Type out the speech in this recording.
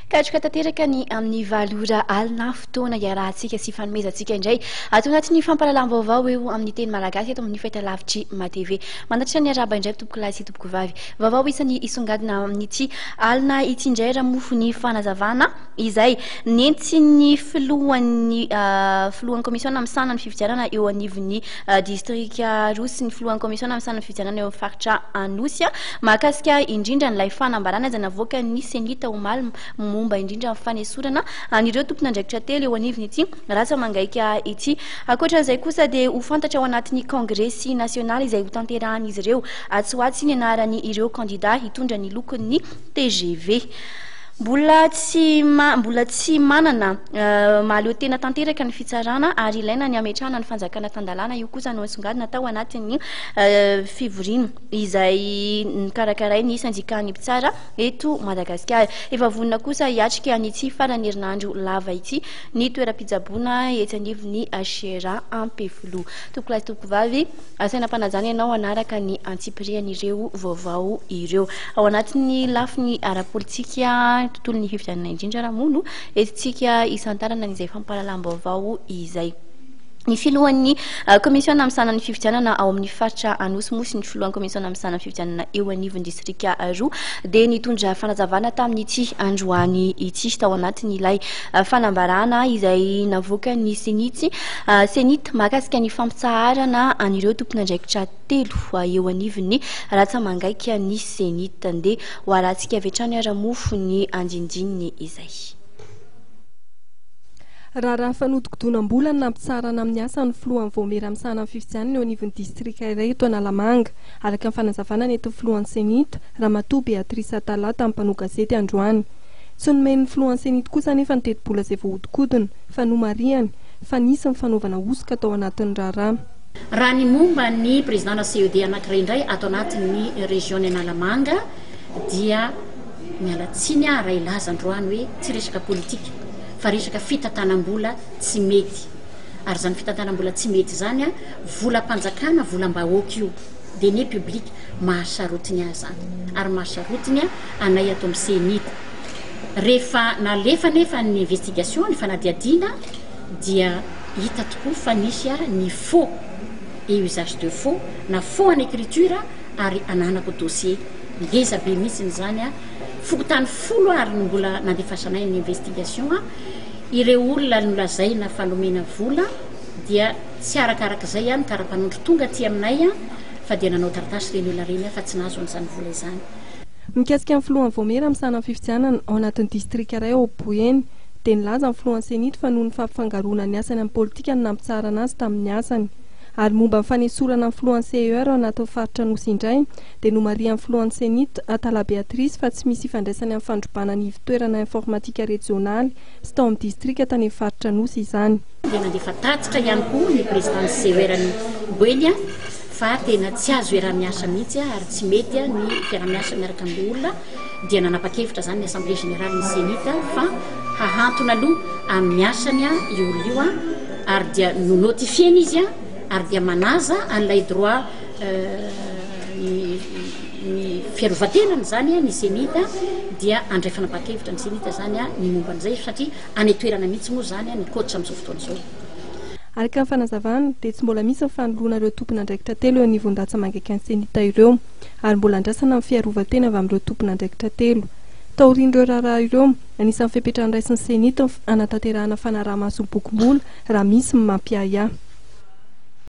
Katroka tanteraka ny amin'ny valora alina fotoana iarahantsika sy fanomezantsika indray ato anatin'ny fampahalalam-baovao eo amin'ny teny malagasy eto amin'ny fahitalavitry matv mandatitra ny araba indray tompoko lahy sy tompoko vavy vaovao isan'ny isongadina amin'ity alina ity indray raha mofo ny fanazavana izay nentsy ny filohan'ny komisiona amin'ny sanany fifidianana eo anivon'ny distrika roa sy ny filohan'ny komisiona amin'ny sanany fifidianana eo amin'ny faritra Anosy mahakasika indrindra n'ilay fanambarana izay navoaka ny senita omaly momba indrindra amin'ny fanesorana anireo tompona andraikitra telo eo anivony ity ratsa mangaika ity ankoatran'izay kosa dia ho fantatra ao anatin'ny kongresy nasionaly izay ho tanterahan'izy ireo atsoatsy ny anarany ireo kandida hitondra ny lokon'ny TGV mbola tsy manana mahaleo tena tanteraka ny fitsarana ary ilaina ny ametrahana ny fanjakana tandalana io kosa no asongadina tao anatin'ny fivoriana izay nikarakaray ny sanjikan'ny mpitsara eto Madagasikara efa vonona kosa hiatrika an'ity farany herinandro lava ity ny toeram-pitsaboana etsy anivon'ny Ashera Ampefilo tompokolahy tompoko vavy asaina mpanajana ianao anaraka ny antsipirian'ireo vaovao ireo ao anatin'ny lafiny ara-politika tontolo ny fifidianana indrindra raha mono etintsika isantarana n'izay fampahalalam-baovao izay ny filohan'ny komisiona amin'ny sanany fifidianana ao amin'ny faritra Anosy moa sy ny filohan'ny komisiona amin'ny sanany fifidianana eo anivon'ny distrika roa dia nitondra fanazavana tamin'ity androany ity tao anatin'ilay fanambarana izay navoaka ny senita mahakasika ny fampitsaharana anireo tompona andraikitra telo eo anivon'ny ratsa mangaika ny senita dia ho arantsika avy hatrany ara-mofo ny andindininy izay raha fanodiko-donam-bolana nampitsarana amin'ny asa ny filohan'ny Voamera amin'ny sanany fifidianana eo anivon'ny distrika iray eto Analamanga araka ny fanazavana eto filohan'ny senita Ramatoa Beatrice Atala tamin'ny mpanao gazety androany tsy nomeny ny filohan'ny senita kosa nefa ny teti-bola izay voahodikodina fa nomariany fa nisy ny fanaovana osika tao anatin'ny raharaha raha ny momba ny présidentna CED anankiray indray ato anatin'ny région Analamanga dia mialatsiny raha ilaza androany hoe tsy resaka politika fa resaka fitantanam-bola tsy mety ary zany fitantanam-bola tsy mety zany volam-panjakana volam-bahoaka io dia ny public mahasarotiny azy zany ary mahasarotiny anay ato amin'ny senita rehefa nalefa nefa ny investigation ny fanadiadiana dia hita tokoa fa nisy ny faux et usage de faux na faux en écriture ary ananako dossier ngeza be mihitsiny zany fokotany folo ary mbola nandefasanay ny investigation ireo olona nolazaina falomena vola dia tsy arakarak'izay ny karapanondro tonga aty aminay fa dia nanao taratasy reny olona reny fa tsy nahazo an'izany vola izany mikasika amin'ny filohan'ny Voamera amin'ny sanany fifidianana ao anatin'ny distrika iray ao Boeny dia nilaza amin'ny filohan'ny senita fa noho ny fampifangaroana ny asany amin'ny politika no nampitsarana azy tamin'ny asany ary momba ny fanesorana amin'ny filohan'ny CER ao anatin'ny faritra Anosy indray dia nomarian'ny filohan'ny senita Atala Beatrice fa tsy misy ifandraisany amin'ny fandrobana ny ivitoerana informatika regionaly sy tao amin'ny distrika tany amin'ny faritra Anosy izany dia nandefa tatitra ihany koa ny présidente CER ny Boeny fa tena tsy azo era-miasa mihitsy ary tsy mety ny fiara-miasa miaraka amin'ny olona dia nanapa-kevitra zany ny assemblée générale ny senita fa hahantona aloha amin'ny asany io olona io ary dia no notifieny izy ary dia manaza an'ilay droit ny fiarovatenany zany ny senita dia andray fanapa-kevitra ny senita zany ny momba an'izay satria any toerana mihitsy moa zany ny coach amin'izao fotoana izao araka ny fanazavana dia tsy mbola misy ny fanoloana ireo tompona andraikitra telo eo anivon-datsa mangaika ny senita ireo ary mbola andrasana amin'ny fiarovatena avy amin'ireo tompona andraikitra telo taorian'ireo raharaha ireo anisan'ny fipetrahany raisin'ny senita anatanterahana fanaraha-maso ny bokim-bola raha misy ny mampiaya